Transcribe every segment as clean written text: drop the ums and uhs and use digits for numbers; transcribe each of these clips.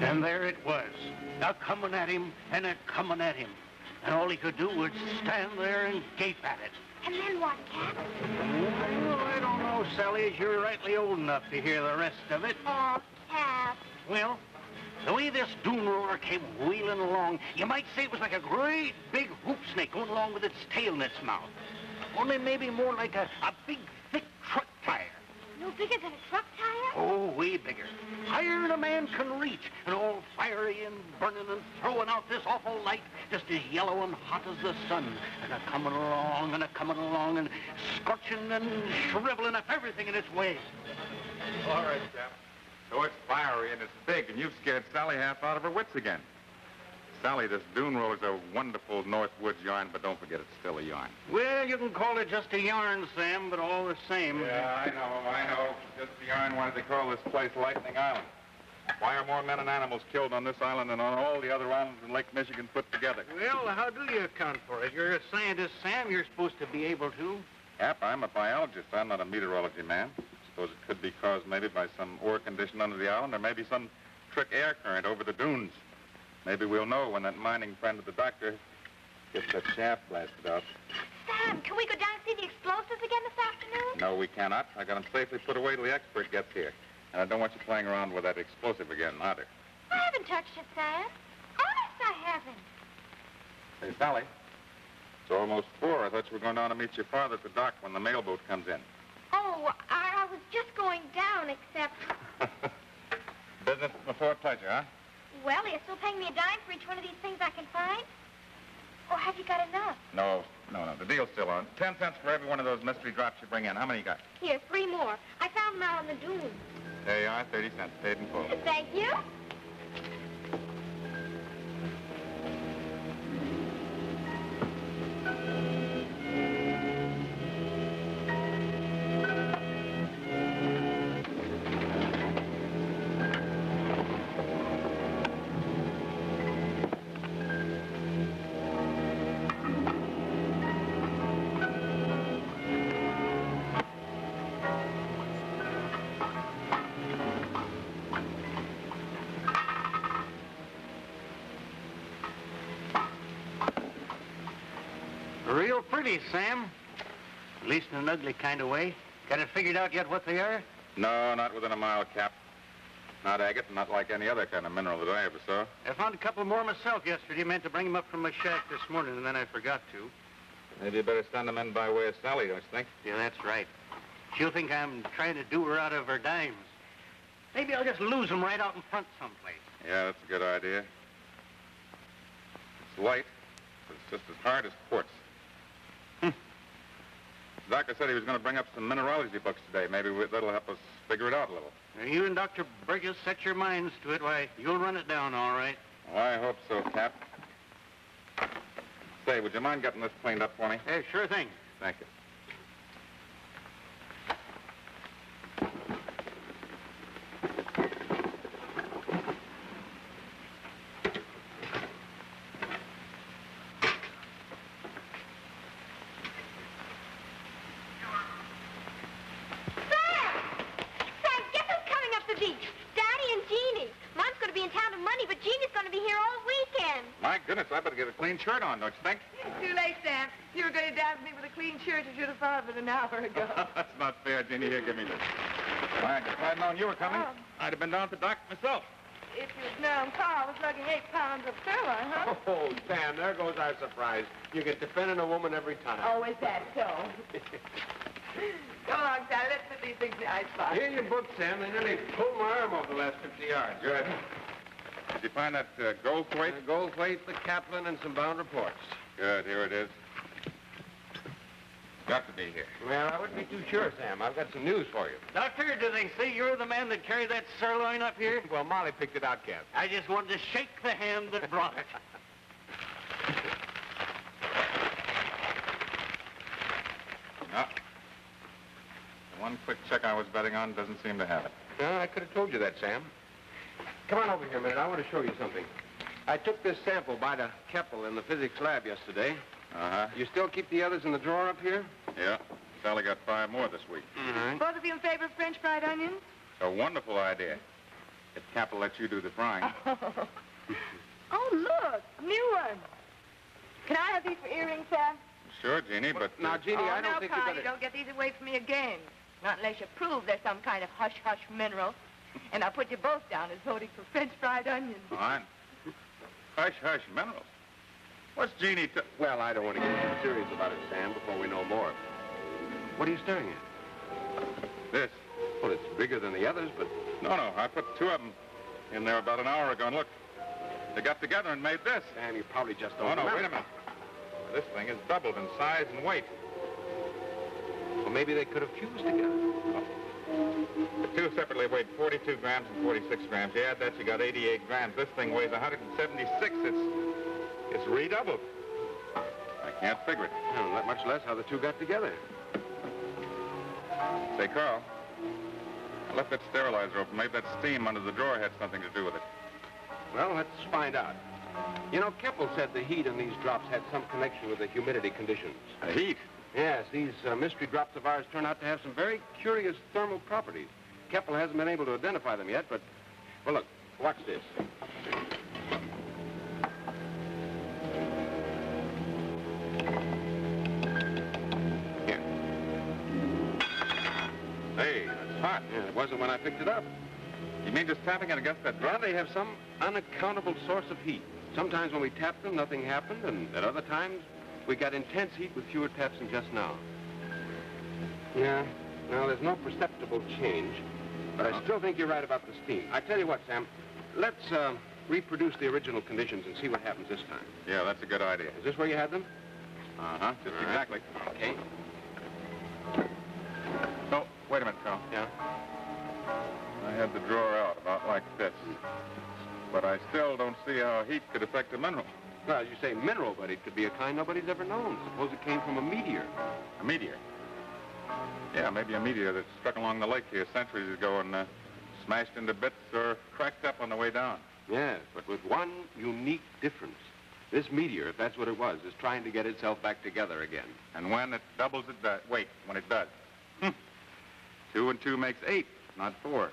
And there it was, a-coming at him and a-coming at him. And all he could do was stand there and gape at it. And then what, Cap? Well, I don't know, Sally, as you're rightly old enough to hear the rest of it. Oh, Cap. Well, the way this Dune Roller came wheeling along, you might say it was like a great big hoop snake going along with its tail in its mouth. Only maybe more like a big, thick truck tire. No bigger than a truck tire? Oh, way bigger. Higher than a man can reach, and all fiery and burning and throwing out this awful light, just as yellow and hot as the sun, and a-coming along and a-coming along and scorching and shriveling up everything in its way. All right, Cap. So it's fiery and it's big, and you've scared Sally half out of her wits again. Sally, this Dune Roller's a wonderful North Woods yarn, but don't forget it's still a yarn. Well, you can call it just a yarn, Sam, but all the same. Yeah, I know. Just the yarn wanted to call this place Lightning Island. Why are more men and animals killed on this island than on all the other islands in Lake Michigan put together? Well, how do you account for it? You're a scientist, Sam. You're supposed to be able to. Yep, I'm a biologist. I'm not a meteorology man. Suppose it could be caused maybe by some ore condition under the island or maybe some trick air current over the dunes. Maybe we'll know when that mining friend of the doctor gets that shaft blasted out. Sam, can we go down and see the explosives again this afternoon? No, we cannot. I got them safely put away till the expert gets here. And I don't want you playing around with that explosive again, either. I haven't touched it, Sam. Honest, I haven't. Hey, Sally, it's almost 4. I thought you were going down to meet your father at the dock when the mailboat comes in. Oh, I was just going down, except... Business before pleasure, huh? Well, are you still paying me a dime for each one of these things I can find? Or have you got enough? No. The deal's still on. 10 cents for every one of those mystery drops you bring in. How many you got? Here, 3 more. I found them out on the dunes. There you are, 30 cents, paid in full. Thank you. Real pretty, Sam. At least in an ugly kind of way. Got it figured out yet what they are? No, not within a mile, Cap. Not agate, not like any other kind of mineral that I ever saw. I found a couple more myself yesterday. Meant to bring them up from my shack this morning, and then I forgot to. Maybe you better send them in by way of Sally, don't you think? Yeah, that's right. She'll think I'm trying to do her out of her dimes. Maybe I'll just lose them right out in front someplace. Yeah, that's a good idea. It's light, but it's just as hard as quartz. The doctor said he was going to bring up some mineralogy books today. Maybe that'll help us figure it out a little. Now, you and Dr. Burgess set your minds to it. Why, you'll run it down, all right. Well, I hope so, Cap. Say, would you mind getting this cleaned up for me? Hey, sure thing. Thank you. I better get a clean shirt on, don't you think? It's too late, Sam. You were going to dance me with a clean shirt. You should have thought of it an hour ago. That's not fair, Jeannie. Here, give me this. Why, if I'd known you were coming, I'd have been down to the dock myself. If you'd known Carl was lugging 8 pounds of sirloin, huh? Oh, Sam, there goes our surprise. You get defending a woman every time. Oh, is that so? Come along, Sally. Let's put these things in the icebox. Here your book, Sam. They nearly pulled my arm off the last 50 yards. Good. Did you find that gold plate? The gold plate, the Kaplan, and some bound reports. Good. Here it is. Got to be here. Well, I wouldn't be too sure, Sam. I've got some news for you. Doctor, do they say you're the man that carried that sirloin up here? Well, Molly picked it out, Cap. I just wanted to shake the hand that brought it. No. The one quick check I was betting on doesn't seem to have it. No, I could have told you that, Sam. Come on over here a minute. I want to show you something. I took this sample by to Keppel in the physics lab yesterday. Uh-huh. You still keep the others in the drawer up here? Yeah. Sally got 5 more this week. All right. Both of you in favor of French fried onions? A wonderful idea. If Cap will let you do the frying. Oh, look, a new one. Can I have these for earrings, Sam? Sure, Jeannie, but... Now, Jeannie, I don't think Carl, you better... you don't get these away from me again. Not unless you prove there's some kind of hush-hush mineral. And I'll put you both down as voting for French fried onions. Fine. Hush, minerals. What's Jeannie Well, I don't want to get too serious about it, Sam, before we know more. What are you staring at? This. Well, it's bigger than the others, but... No, I put 2 of them in there about an hour ago, and look. They got together and made this. Sam, you probably just Oh, don't no, remember. wait a minute. This thing is doubled in size and weight. Well, maybe they could have fused together. The 2 separately weighed 42 grams and 46 grams. You add that, you got 88 grams. This thing weighs 176. It's redoubled. I can't figure it. Well, not much less how the 2 got together. Say, Carl, I left that sterilizer open. Maybe that steam under the drawer had something to do with it. Well, let's find out. You know, Keppel said the heat in these drops had some connection with the humidity conditions. The heat? Yes, these mystery drops of ours turn out to have some very curious thermal properties. Keppel hasn't been able to identify them yet, but... Well, look, watch this. Here. Hey, that's hot. Yeah, it wasn't when I picked it up. You mean just tapping it against that Well, drop? they have some unaccountable source of heat. Sometimes when we tapped them, nothing happened, and at other times, we got intense heat with fewer taps than just now. Yeah, now there's no perceptible change, but I still think you're right about the steam. I tell you what, Sam, let's reproduce the original conditions and see what happens this time. Yeah, that's a good idea. Is this where you had them? Uh-huh, just All right. exactly. Okay. Oh, wait a minute, Carl. Yeah. I had the drawer out about like this. But I still don't see how heat could affect the mineral. Well, you say mineral, but it could be a kind nobody's ever known. Suppose it came from a meteor. A meteor? Yeah, maybe a meteor that struck along the lake here centuries ago and smashed into bits or cracked up on the way down. Yes, but with one unique difference. This meteor, if that's what it was, is trying to get itself back together again. And when it doubles, it does. Wait, when it does. 2 and 2 makes 8, not 4.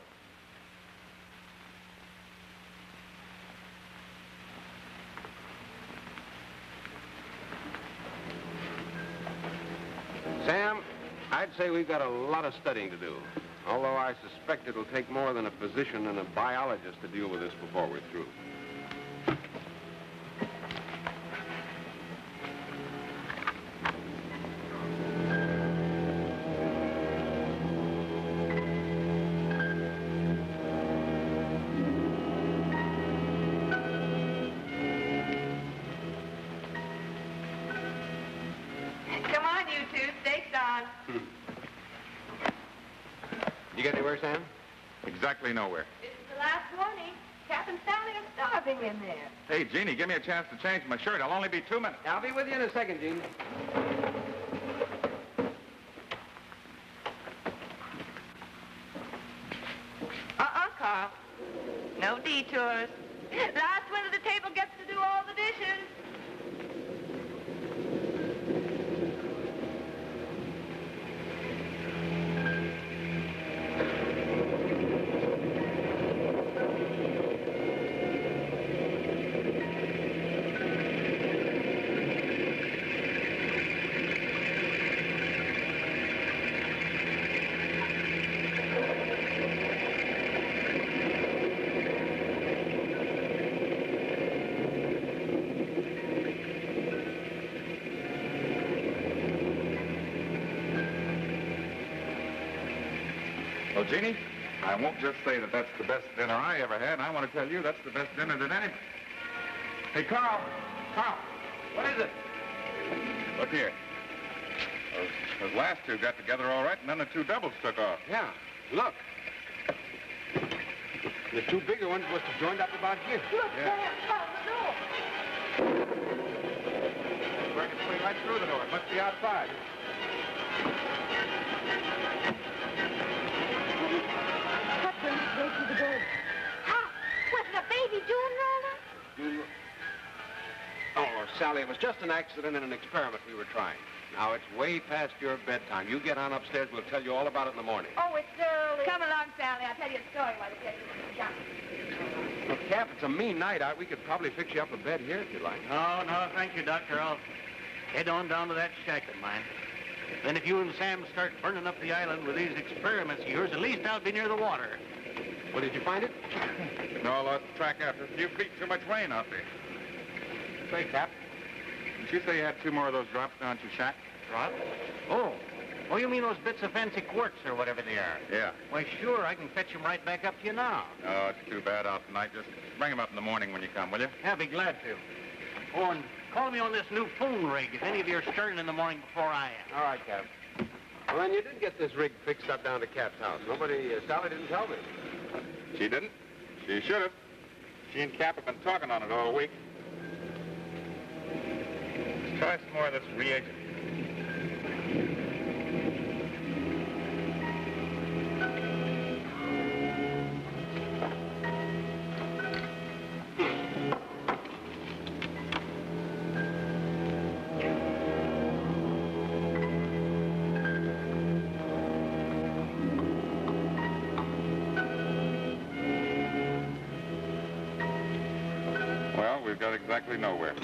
Sam, I'd say we've got a lot of studying to do. Although I suspect it'll take more than a physician and a biologist to deal with this before we're through. Come on, you two. Steak's on. You get anywhere, Sam? Exactly nowhere. This is the last warning. Cap and Sally are starving in there. Hey, Jeannie, give me a chance to change my shirt. I'll only be 2 minutes. I'll be with you in a second, Gene. Carl. No detours. Last one at the table gets to do all the dishes. Well, Jeannie, I won't just say that that's the best dinner I ever had. I want to tell you that's the best dinner that any... Hey, Carl! Carl! What is it? Look here. Those last two got together all right, and then the two doubles took off. Yeah, look. The two bigger ones must have joined up about here. Look, Yeah. Sam, found the door. Break its way right through the door. It must be outside. What brings it right through the door? Huh? Was it a baby Dune Roller? Oh, Sally, it was just an accident and an experiment we were trying. Now, it's way past your bedtime. You get on upstairs. We'll tell you all about it in the morning. Oh, it's early. Come along, Sally. I'll tell you a story while they get you to jump. Look, Cap, it's a mean night out. We could probably fix you up a bed here if you like. No, no, thank you, Doctor. I'll head on down to that shack of mine. Then if you and Sam start burning up the island with these experiments of yours, at least I'll be near the water. Well, did you find it? No, I lost track after a few feet. Too much rain out there. Say, Cap, did you say you had two more of those drops down at your shack? Drop? Oh, you mean those bits of fancy quartz or whatever they are? Yeah. Why, sure, I can fetch them right back up to you now. Oh, it's too bad out tonight. Just bring them up in the morning when you come, will you? Yeah, I'll be glad to. Oh, and call me on this new phone rig if any of you are starting in the morning before I am. All right, Cap. Well, then you did get this rig fixed up down to Cap's house. Sally didn't tell me. She didn't? She should have. She and Cap have been talking on it all week. Let's try some more of this reagent. Well, we've got exactly nowhere.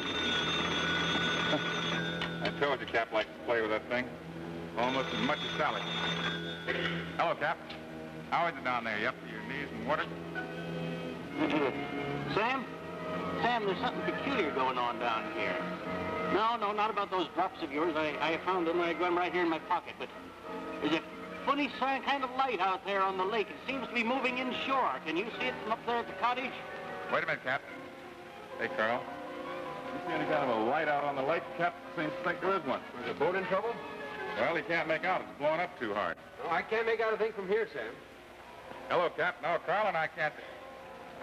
I told you Cap likes to play with that thing. Almost as much as Sally. Hello, Cap. How is it down there? You up to your knees in water? Sam? Sam, there's something peculiar going on down here. No, not about those drops of yours. I found them. I got them right here in my pocket. But there's a funny kind of light out there on the lake. It seems to be moving inshore. Can you see it from up there at the cottage? Wait a minute, Cap. Hey, Carl. You see any kind of a light out on the lake? Cap seems to think there is one. Is the boat in trouble? Well, he can't make out. It's blowing up too hard. No, I can't make out a thing from here, Sam. Hello, Cap. No, Carl and I can't...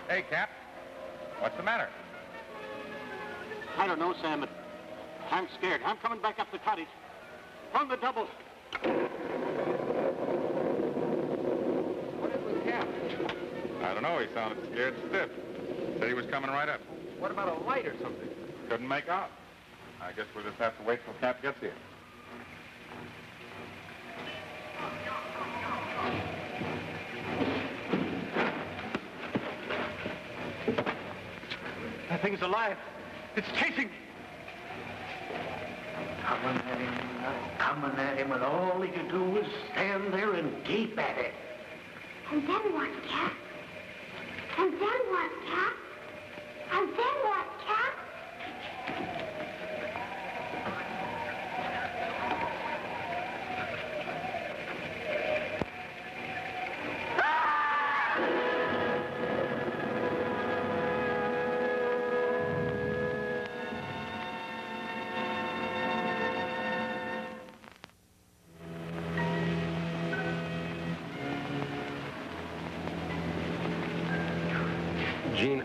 Hey, Cap. What's the matter? I don't know, Sam, but I'm scared. I'm coming back up the cottage. Run the double. What is with Cap? I don't know. He sounded scared stiff. Said he was coming right up. What about a light or something? Couldn't make out. I guess we'll just have to wait till Cap gets here. That thing's alive. It's chasing me. Coming at him, and all he could do was stand there and gape at it. And then what, Cap? And then what, Cap? And then what, Cap? Gene,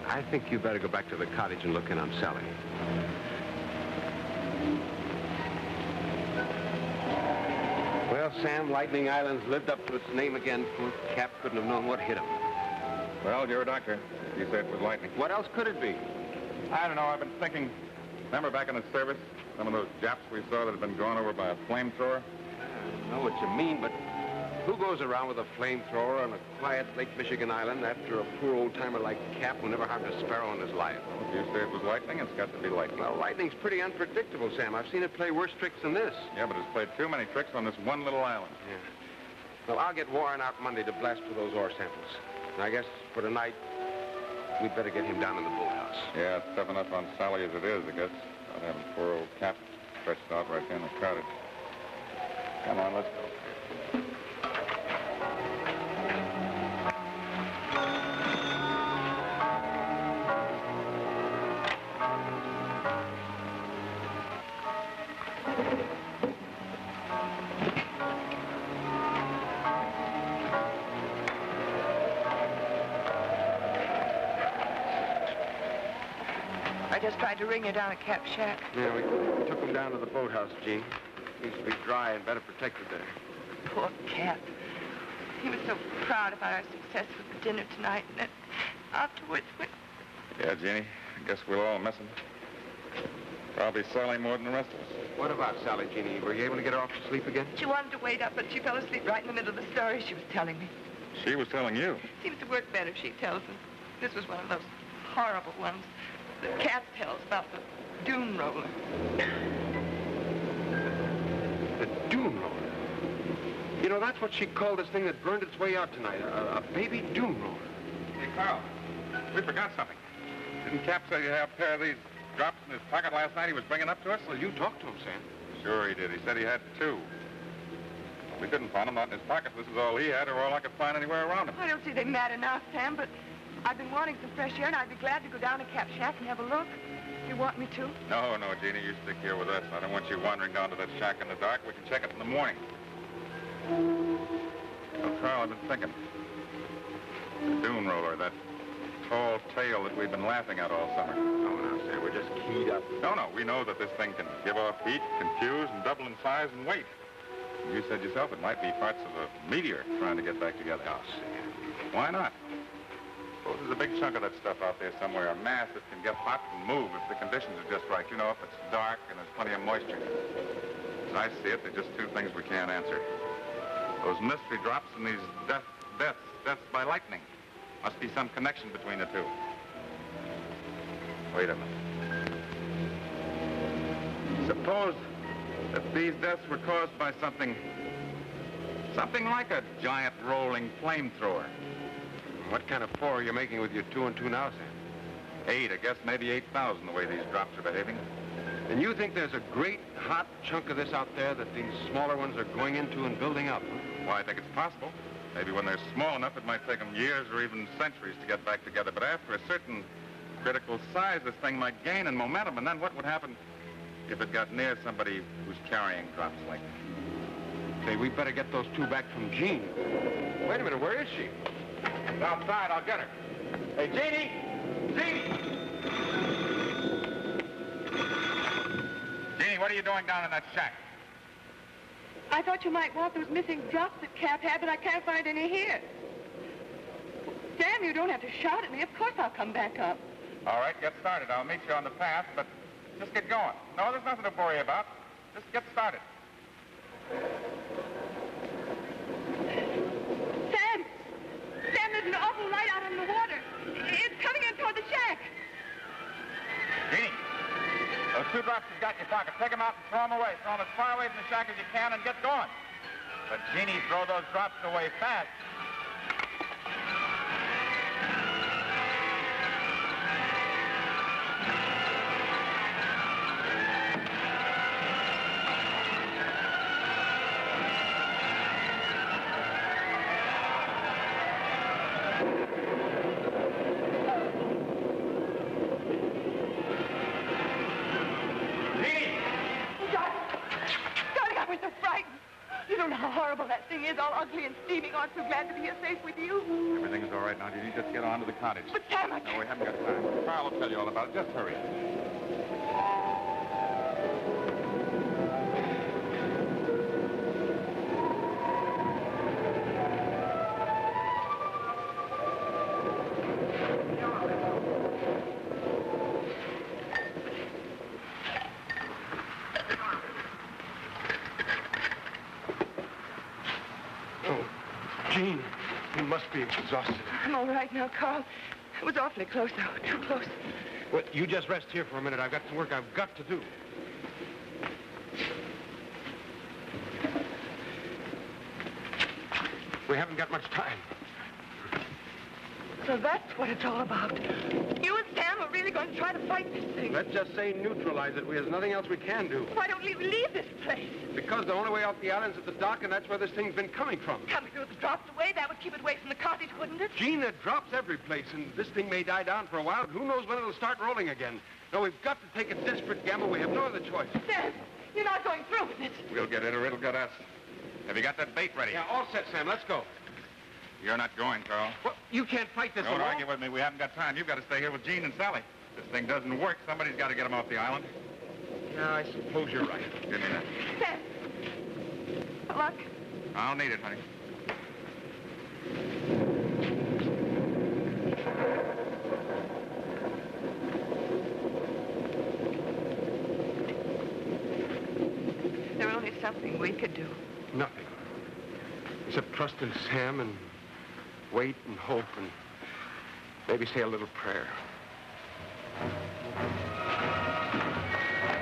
I think you better go back to the cottage and look in on Sally. Well, Sam, Lightning Island's lived up to its name again. Poor Cap couldn't have known what hit him. Well, you're a doctor. You said it was lightning. What else could it be? I don't know. I've been thinking... Remember back in the service? Some of those Japs we saw that had been gone over by a flamethrower? I know what you mean, but who goes around with a flamethrower on a quiet Lake Michigan island after a poor old-timer like Cap who never harmed a sparrow in his life? If you say it was lightning, it's got to be lightning. Well, lightning's pretty unpredictable, Sam. I've seen it play worse tricks than this. Yeah, but it's played too many tricks on this one little island. Yeah. Well, I'll get Warren out Monday to blast for those ore samples. And I guess for tonight, we'd better get him down in the boathouse. Yeah, it's tough enough on Sally as it is, I guess. Not having poor old Cap stretched out right there in the cottage. Come on, let's go. just tried to ring you down at Cap Shack. Yeah, we took him down to the boathouse, Gene. Seems to be dry and better protected there. Poor Cap. He was so proud about our success with the dinner tonight, and then afterwards, Yeah, Jeannie, I guess we'll all miss him. Probably Sally more than the rest of us. What about Sally, Jeannie? Were you able to get her off to sleep again? she wanted to wait up, but she fell asleep right in the middle of the story she was telling me. She was telling you. Seems to work better if she tells them. This was one of those horrible ones that Cap tells about the Dune Roller. The Dune Roller? You know, that's what she called this thing that burned its way out tonight, a baby Dune Roller. Hey, Carl, we forgot something. Didn't Cap say you have a pair of these drops in his pocket last night he was bringing up to us? Well, you talked to him, Sam. Sure he did. He said he had 2. We couldn't find them, not in his pocket. This is all he had, or all I could find anywhere around him. I don't see they matter now, Sam, but I've been wanting some fresh air, and I'd be glad to go down to Cap Shack and have a look. If you want me to. No, Jeannie, you stick here with us. I don't want you wandering down to that shack in the dark. We can check it in the morning. Well, Carl, I've been thinking. The Dune Roller, that tall tale that we've been laughing at all summer. Oh, no, Sam, we're just keyed up. No, we know that this thing can give off heat, confuse, and double in size and weight. You said yourself it might be parts of a meteor trying to get back together. Oh, Sam. Why not? Suppose there's a big chunk of that stuff out there somewhere, a mass that can get hot and move if the conditions are just right. You know, if it's dark and there's plenty of moisture. As I see it, there are just 2 things we can't answer. Those mystery drops and these deaths by lightning. Must be some connection between the 2. Wait a minute. Suppose that these deaths were caused by something like a giant rolling flamethrower. What kind of 4 are you making with your 2 and 2 now, Sam? 8, I guess maybe 8,000 the way these drops are behaving. And you think there's a great hot chunk of this out there that these smaller ones are going into and building up? Huh? Well, I think it's possible. Maybe when they're small enough, it might take them years or even centuries to get back together. But after a certain critical size, this thing might gain in momentum. And then what would happen if it got near somebody who's carrying drops like that? Say, we'd better get those 2 back from Jean. Wait a minute, where is she? She's outside. I'll get her. Hey, Jeannie! Jeannie! Jeannie, what are you doing down in that shack? I thought you might want those missing drops that Cap had, but I can't find any here. Sam, you don't have to shout at me. Of course I'll come back up. All right, get started. I'll meet you on the path, but just get going. No, there's nothing to worry about. Just get started. Sam! Sam, there's an awful light out in the water. It's coming in toward the shack. Jeannie, those 2 drops you've got in your pocket, take them out and throw them away. Throw them as far away from the shack as you can and get going. But, Jeannie, throw those drops away fast. How horrible that thing is, all ugly and steaming. Aren't so glad to be here safe with you. Everything's all right now. You need to just get on to the cottage. But Sam, I can't. No, we haven't got time. Carl will tell you all about it. Just hurry. Jean, you must be exhausted. I'm all right now, Carl. It was awfully close, though. Too close. Well, you just rest here for a minute. I've got some work I've got to do. We haven't got much time. So that's what it's all about. You and Sam are really going to try to fight this thing. Let's just say neutralize it. There's nothing else we can do. Why don't we leave this place? Because the only way off the island's at the dock, and that's where this thing's been coming from. Coming through the drops away, that would keep it away from the cottage, wouldn't it? Gene, it drops every place, and this thing may die down for a while, but who knows when it'll start rolling again. No, we've got to take a desperate gamble. We have no other choice. Sam, you're not going through with it. We'll get it or it'll get us. Have you got that bait ready? Yeah, all set, Sam. Let's go. You're not going, Carl. Well, you can't fight this Don't alone. argue with me. We haven't got time. You've got to stay here with Gene and Sally. If this thing doesn't work, somebody's got to get them off the island. Yeah, I suppose you're right. Give me that. Sam. Luck. I'll need it, honey. There's only something we could do. Nothing. Except trust in Sam and wait and hope and maybe say a little prayer.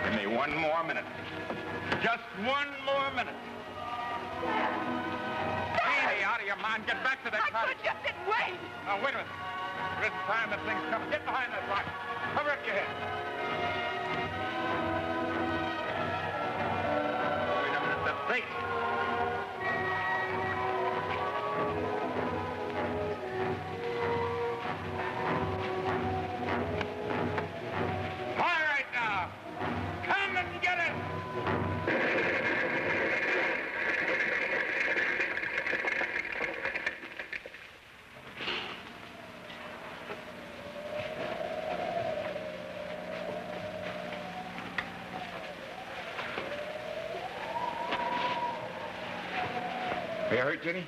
Give me one more minute. Just one more minute. Hey, out of your mind. Get back to that I cottage. could just sit and wait. Now, wait a minute. There isn't time. That thing's coming. Get behind that rock. Cover up your head. Wait a minute. The bait. All right, now. Come and get it. Are you hurt, Jenny?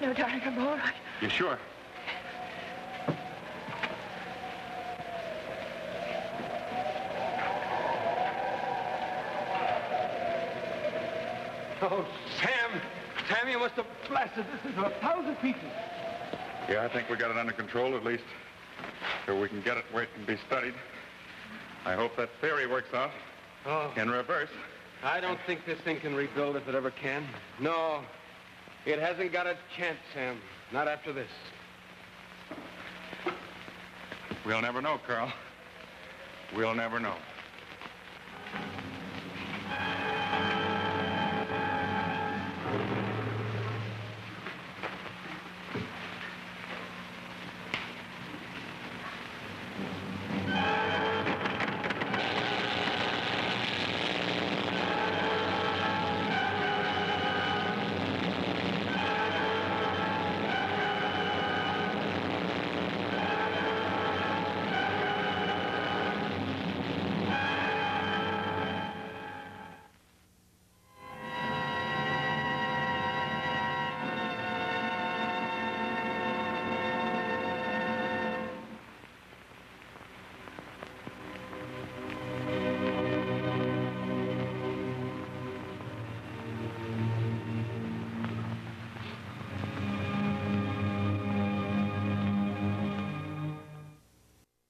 No, darling, I'm all right. You sure? Oh, Sam! Sam, you must have blasted this into 1,000 pieces. Yeah, I think we got it under control, at least till we can get it where it can be studied. I hope that theory works out Oh, in reverse. I don't think this thing can rebuild if it ever can. No, it hasn't got a chance, Sam. Not after this. We'll never know, Carl. We'll never know.